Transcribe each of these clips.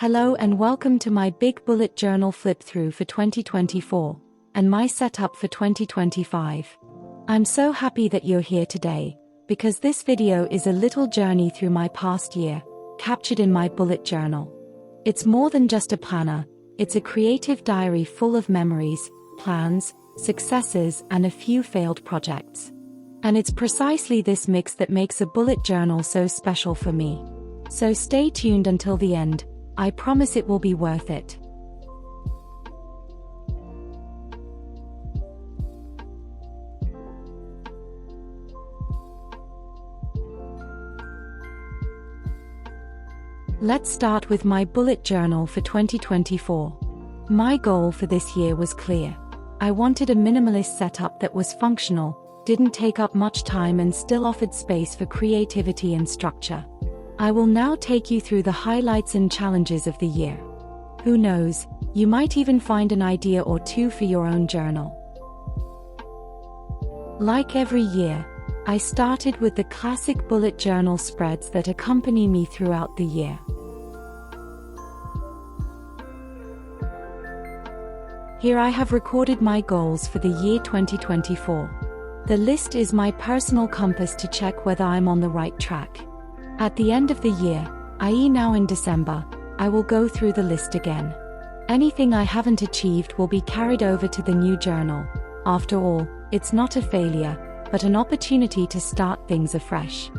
Hello and welcome to my big bullet journal flip through for 2024 and my setup for 2025. I'm so happy that you're here today because this video is a little journey through my past year, captured in my bullet journal. It's more than just a planner, it's a creative diary full of memories, plans, successes, and a few failed projects. And it's precisely this mix that makes a bullet journal so special for me. So stay tuned until the end. I promise it will be worth it. Let's start with my bullet journal for 2024. My goal for this year was clear. I wanted a minimalist setup that was functional, didn't take up much time, and still offered space for creativity and structure. I will now take you through the highlights and challenges of the year. Who knows, you might even find an idea or two for your own journal. Like every year, I started with the classic bullet journal spreads that accompany me throughout the year. Here I have recorded my goals for the year 2024. The list is my personal compass to check whether I'm on the right track. At the end of the year, i.e. now in December, I will go through the list again. Anything I haven't achieved will be carried over to the new journal. After all, it's not a failure, but an opportunity to start things afresh.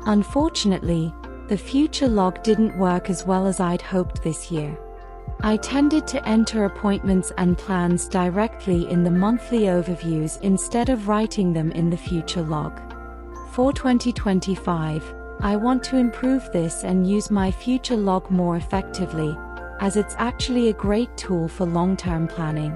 Unfortunately, the future log didn't work as well as I'd hoped this year. I tended to enter appointments and plans directly in the monthly overviews instead of writing them in the future log. For 2025, I want to improve this and use my future log more effectively, as it's actually a great tool for long-term planning.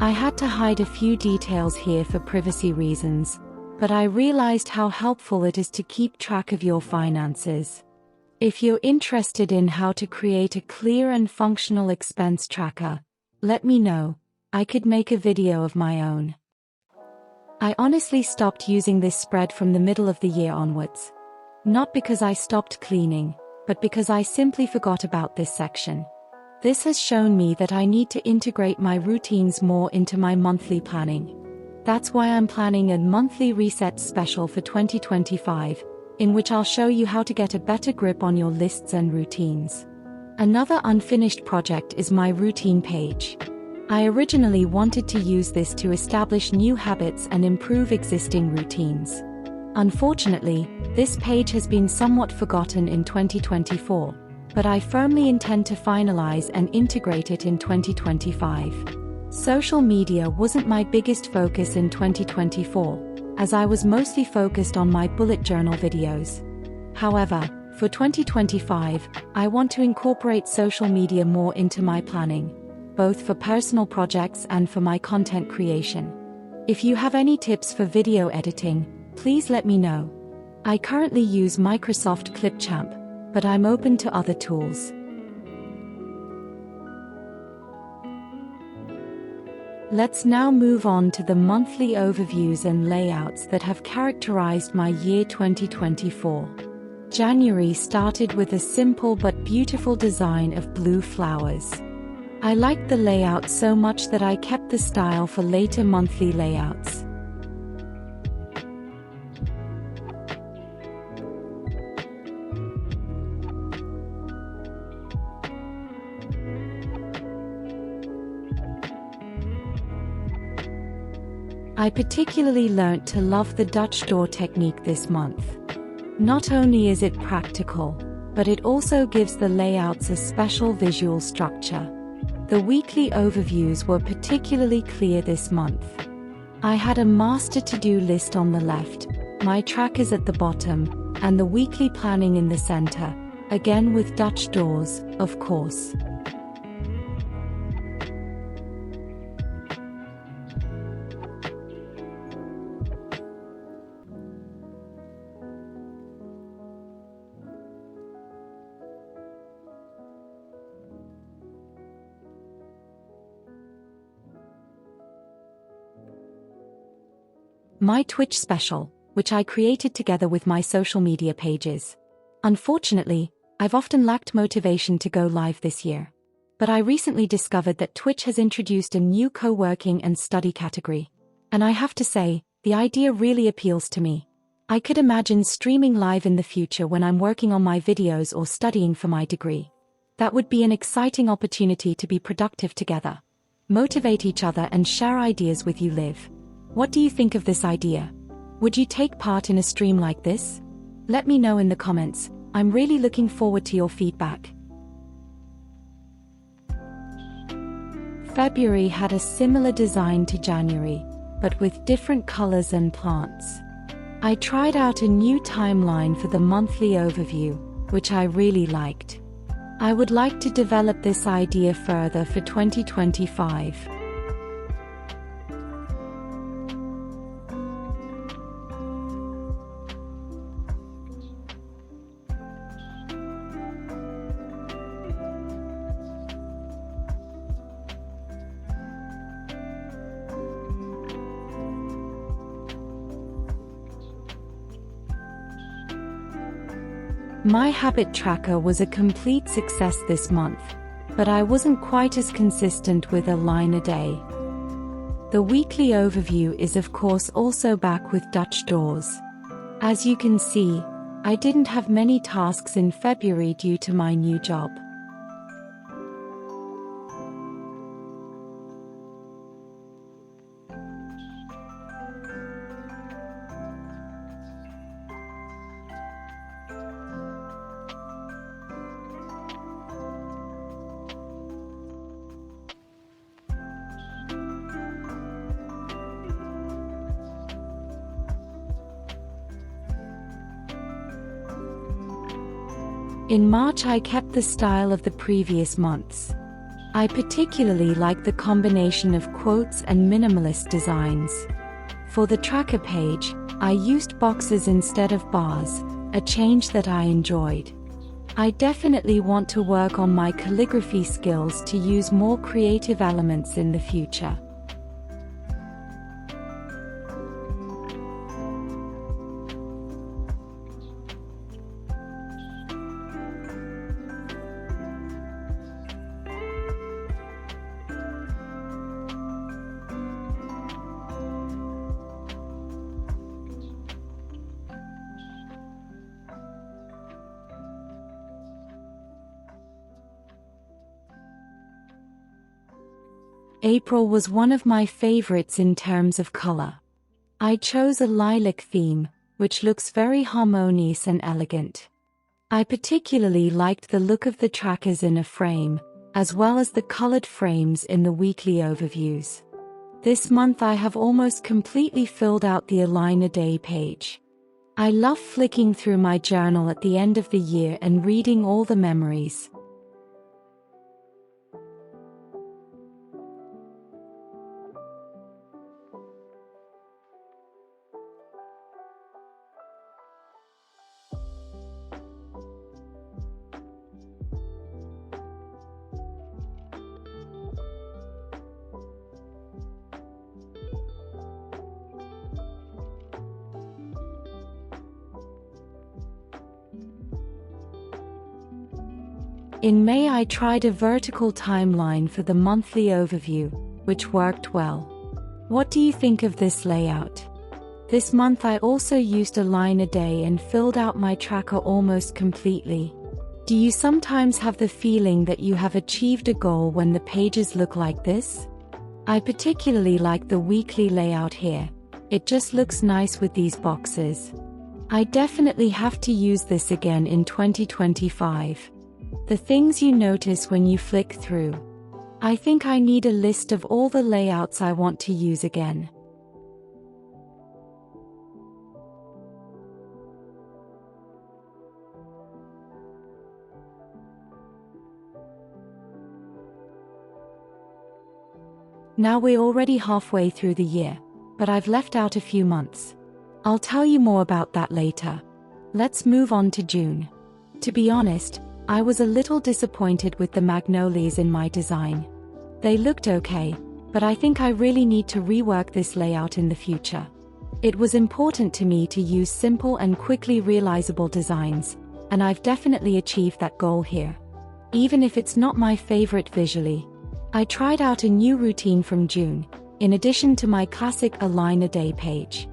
I had to hide a few details here for privacy reasons, but I realized how helpful it is to keep track of your finances. If you're interested in how to create a clear and functional expense tracker, let me know. I could make a video of my own. I honestly stopped using this spread from the middle of the year onwards. Not because I stopped cleaning, but because I simply forgot about this section. This has shown me that I need to integrate my routines more into my monthly planning. That's why I'm planning a monthly reset special for 2025, in which I'll show you how to get a better grip on your lists and routines. Another unfinished project is my routine page. I originally wanted to use this to establish new habits and improve existing routines. Unfortunately, this page has been somewhat forgotten in 2024, but I firmly intend to finalize and integrate it in 2025. Social media wasn't my biggest focus in 2024, as I was mostly focused on my bullet journal videos. However, for 2025, I want to incorporate social media more into my planning, both for personal projects and for my content creation. If you have any tips for video editing, please let me know. I currently use Microsoft Clipchamp, but I'm open to other tools. Let's now move on to the monthly overviews and layouts that have characterized my year 2024. January started with a simple but beautiful design of blue flowers. I liked the layout so much that I kept the style for later monthly layouts. I particularly learnt to love the Dutch door technique this month. Not only is it practical, but it also gives the layouts a special visual structure. The weekly overviews were particularly clear this month. I had a master to-do list on the left, my trackers at the bottom, and the weekly planning in the center, again with Dutch doors, of course. My Twitch special, which I created together with my social media pages. Unfortunately, I've often lacked motivation to go live this year. But I recently discovered that Twitch has introduced a new co-working and study category. And I have to say, the idea really appeals to me. I could imagine streaming live in the future when I'm working on my videos or studying for my degree. That would be an exciting opportunity to be productive together, motivate each other and share ideas with you live. What do you think of this idea? Would you take part in a stream like this? Let me know in the comments. I'm really looking forward to your feedback. February had a similar design to January, but with different colors and plants. I tried out a new timeline for the monthly overview, which I really liked. I would like to develop this idea further for 2025. My habit tracker was a complete success this month, but I wasn't quite as consistent with a line a day. The weekly overview is of course also back with Dutch doors. As you can see, I didn't have many tasks in February due to my new job. In March I kept the style of the previous months. I particularly like the combination of quotes and minimalist designs. For the tracker page, I used boxes instead of bars, a change that I enjoyed. I definitely want to work on my calligraphy skills to use more creative elements in the future. April was one of my favorites in terms of color. I chose a lilac theme, which looks very harmonious and elegant. I particularly liked the look of the trackers in a frame, as well as the colored frames in the weekly overviews. This month I have almost completely filled out the Align a Day page. I love flicking through my journal at the end of the year and reading all the memories. In May I tried a vertical timeline for the monthly overview, which worked well. What do you think of this layout? This month I also used Align a Day and filled out my tracker almost completely. Do you sometimes have the feeling that you have achieved a goal when the pages look like this? I particularly like the weekly layout here. It just looks nice with these boxes. I definitely have to use this again in 2025. The things you notice when you flick through. I think I need a list of all the layouts I want to use again. Now we're already halfway through the year, but I've left out a few months. I'll tell you more about that later. Let's move on to June. To be honest, I was a little disappointed with the magnolias in my design. They looked okay, but I think I really need to rework this layout in the future. It was important to me to use simple and quickly realizable designs, and I've definitely achieved that goal here. Even if it's not my favorite visually. I tried out a new routine from June, in addition to my classic a line a day page.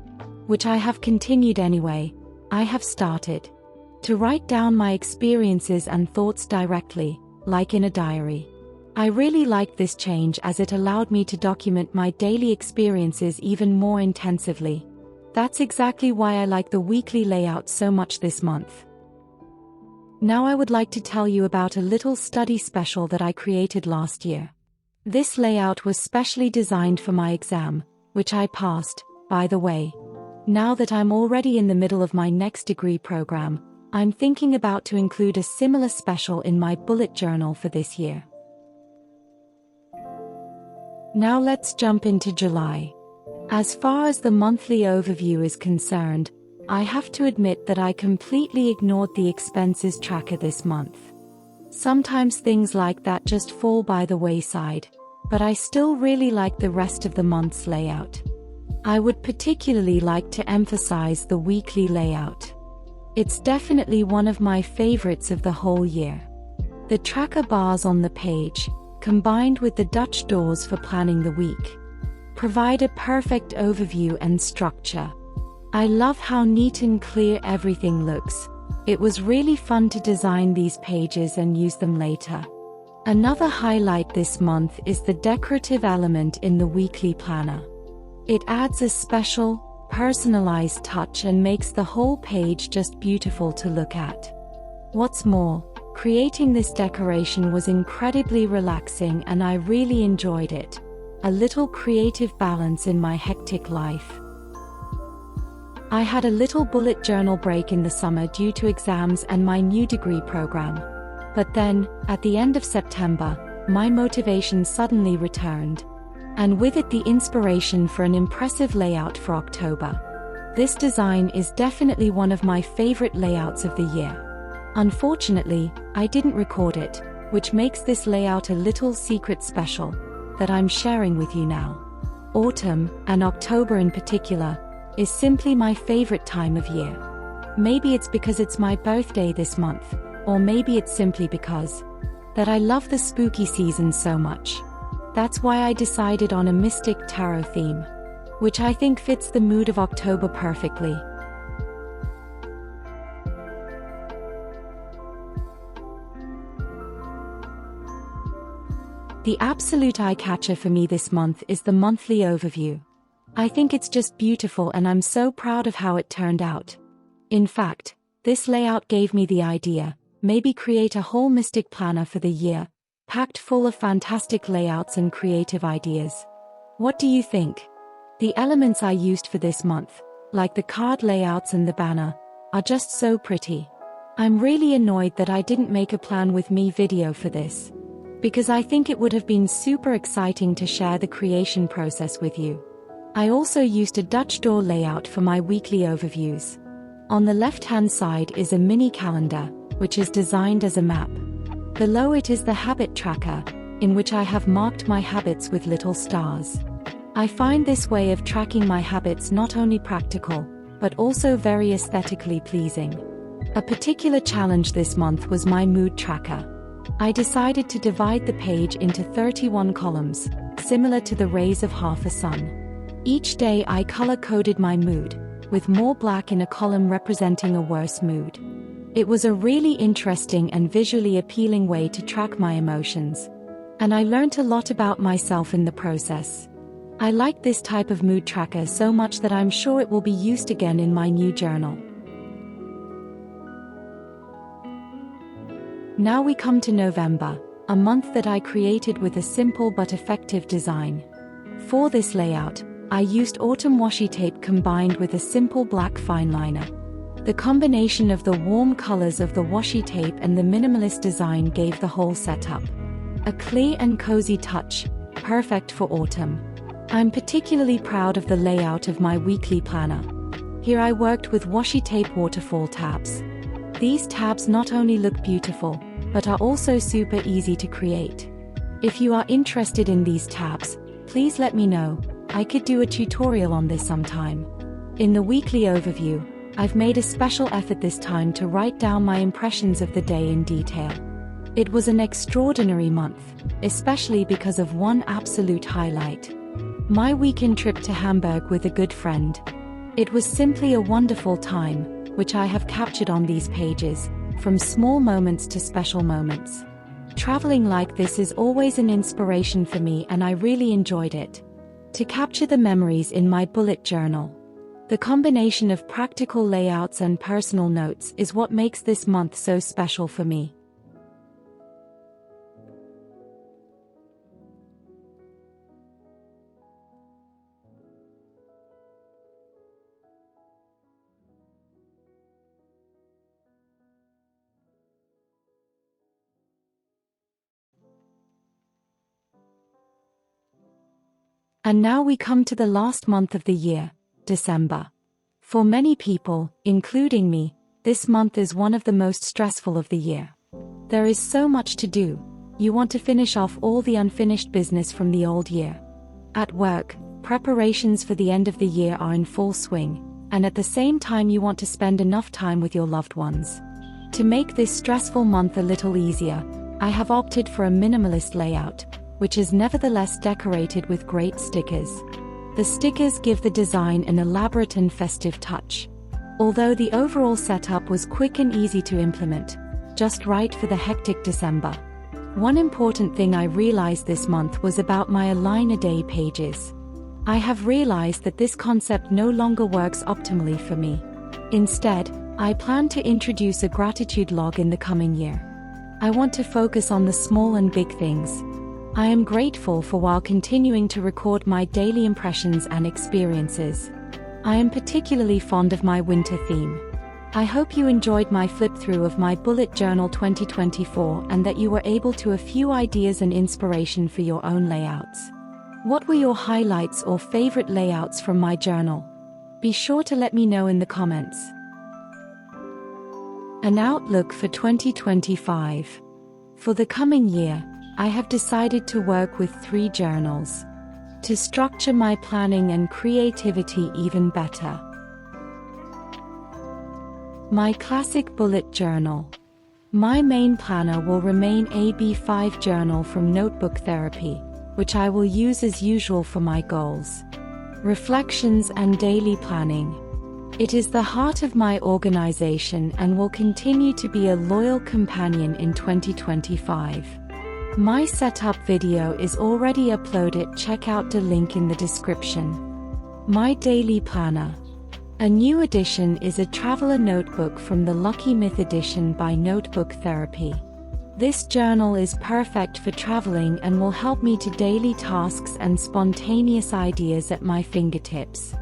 Which I have continued anyway. I have started to write down my experiences and thoughts directly, like in a diary. I really liked this change as it allowed me to document my daily experiences even more intensively. That's exactly why I like the weekly layout so much this month. Now I would like to tell you about a little study special that I created last year. This layout was specially designed for my exam, which I passed, by the way. Now that I'm already in the middle of my next degree program, I'm thinking about to include a similar special in my bullet journal for this year. Now let's jump into July. As far as the monthly overview is concerned, I have to admit that I completely ignored the expenses tracker this month. Sometimes things like that just fall by the wayside, but I still really like the rest of the month's layout. I would particularly like to emphasize the weekly layout. It's definitely one of my favorites of the whole year. The tracker bars on the page, combined with the Dutch doors for planning the week, provide a perfect overview and structure. I love how neat and clear everything looks. It was really fun to design these pages and use them later. Another highlight this month is the decorative element in the weekly planner. It adds a special, personalized touch and makes the whole page just beautiful to look at. What's more, creating this decoration was incredibly relaxing and I really enjoyed it. A little creative balance in my hectic life. I had a little bullet journal break in the summer due to exams and my new degree program. But then, at the end of September, my motivation suddenly returned. And with it the inspiration for an impressive layout for October. This design is definitely one of my favorite layouts of the year. Unfortunately, I didn't record it, which makes this layout a little secret special that I'm sharing with you now. Autumn, and October in particular, is simply my favorite time of year. Maybe it's because it's my birthday this month, or maybe it's simply because that I love the spooky season so much. That's why I decided on a mystic tarot theme, which I think fits the mood of October perfectly. The absolute eye-catcher for me this month is the monthly overview. I think it's just beautiful and I'm so proud of how it turned out. In fact, this layout gave me the idea, maybe create a whole mystic planner for the year, packed full of fantastic layouts and creative ideas. What do you think? The elements I used for this month, like the card layouts and the banner, are just so pretty. I'm really annoyed that I didn't make a plan with me video for this, because I think it would have been super exciting to share the creation process with you. I also used a Dutch door layout for my weekly overviews. On the left-hand side is a mini calendar, which is designed as a map. Below it is the habit tracker, in which I have marked my habits with little stars. I find this way of tracking my habits not only practical, but also very aesthetically pleasing. A particular challenge this month was my mood tracker. I decided to divide the page into 31 columns, similar to the rays of half a sun. Each day I color-coded my mood, with more black in a column representing a worse mood. It was a really interesting and visually appealing way to track my emotions. And I learned a lot about myself in the process. I like this type of mood tracker so much that I'm sure it will be used again in my new journal. Now we come to November, a month that I created with a simple but effective design. For this layout, I used autumn washi tape combined with a simple black fine liner. The combination of the warm colors of the washi tape and the minimalist design gave the whole setup a clear and cozy touch, perfect for autumn. I'm particularly proud of the layout of my weekly planner. Here I worked with washi tape waterfall tabs. These tabs not only look beautiful, but are also super easy to create. If you are interested in these tabs, please let me know. I could do a tutorial on this sometime. In the weekly overview, I've made a special effort this time to write down my impressions of the day in detail. It was an extraordinary month, especially because of one absolute highlight. My weekend trip to Hamburg with a good friend. It was simply a wonderful time, which I have captured on these pages, from small moments to special moments. Traveling like this is always an inspiration for me, and I really enjoyed it. To capture the memories in my bullet journal. The combination of practical layouts and personal notes is what makes this month so special for me. And now we come to the last month of the year, December. For many people, including me, this month is one of the most stressful of the year. There is so much to do. You want to finish off all the unfinished business from the old year. At work, preparations for the end of the year are in full swing, and at the same time you want to spend enough time with your loved ones. To make this stressful month a little easier, I have opted for a minimalist layout, which is nevertheless decorated with great stickers. The stickers give the design an elaborate and festive touch. Although the overall setup was quick and easy to implement, just right for the hectic December. One important thing I realized this month was about my a line a day pages. I have realized that this concept no longer works optimally for me. Instead, I plan to introduce a gratitude log in the coming year. I want to focus on the small and big things I am grateful for while continuing to record my daily impressions and experiences. I am particularly fond of my winter theme. I hope you enjoyed my flip-through of my bullet journal 2024 and that you were able to a few ideas and inspiration for your own layouts. What were your highlights or favorite layouts from my journal? Be sure to let me know in the comments. An outlook for 2025. For the coming year, I have decided to work with 3 journals to structure my planning and creativity even better. My classic bullet journal. My main planner will remain AB5 journal from Notebook Therapy, which I will use as usual for my goals, reflections and daily planning. It is the heart of my organization and will continue to be a loyal companion in 2025. My setup video is already uploaded, check out the link in the description. My daily planner. A new edition is a traveler notebook from the Lucky Myth edition by Notebook Therapy. This journal is perfect for traveling and will help me to daily tasks and spontaneous ideas at my fingertips.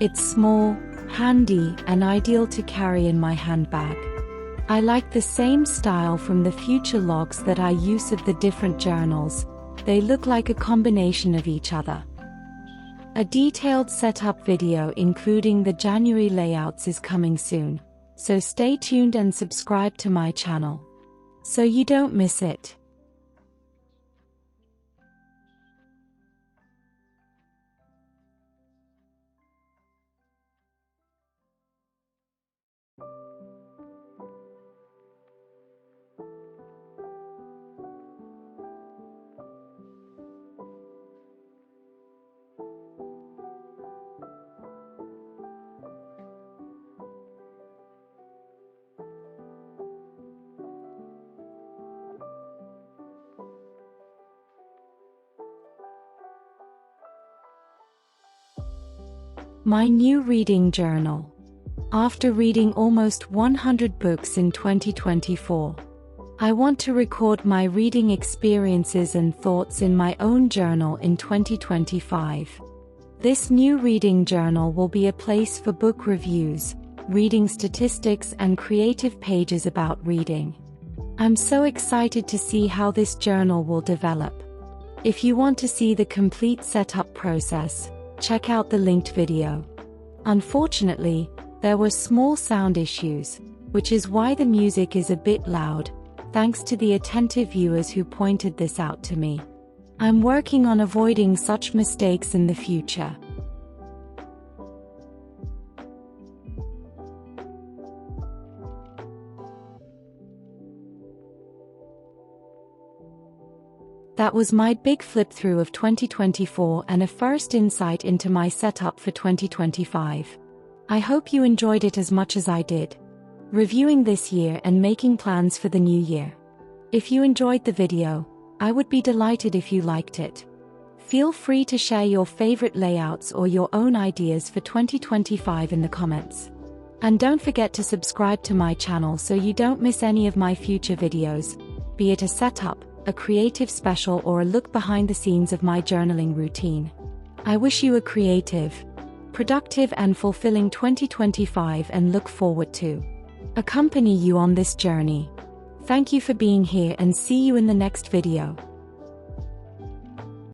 It's small, handy, and ideal to carry in my handbag. I like the same style from the future logs that I use of the different journals. They look like a combination of each other. A detailed setup video including the January layouts is coming soon, so stay tuned and subscribe to my channel so you don't miss it. My new reading journal. After reading almost 100 books in 2024, I want to record my reading experiences and thoughts in my own journal in 2025. This new reading journal will be a place for book reviews, reading statistics, and creative pages about reading. I'm so excited to see how this journal will develop. If you want to see the complete setup process, check out the linked video. Unfortunately, there were small sound issues, which is why the music is a bit loud, thanks to the attentive viewers who pointed this out to me. I'm working on avoiding such mistakes in the future. That was my big flip through of 2024 and a first insight into my setup for 2025. I hope you enjoyed it as much as I did, reviewing this year and making plans for the new year. If you enjoyed the video, I would be delighted if you liked it. Feel free to share your favorite layouts or your own ideas for 2025 in the comments. And don't forget to subscribe to my channel so you don't miss any of my future videos, be it a setup, a creative special or a look behind the scenes of my journaling routine. I wish you a creative, productive and fulfilling 2025 and look forward to accompany you on this journey. Thank you for being here and see you in the next video.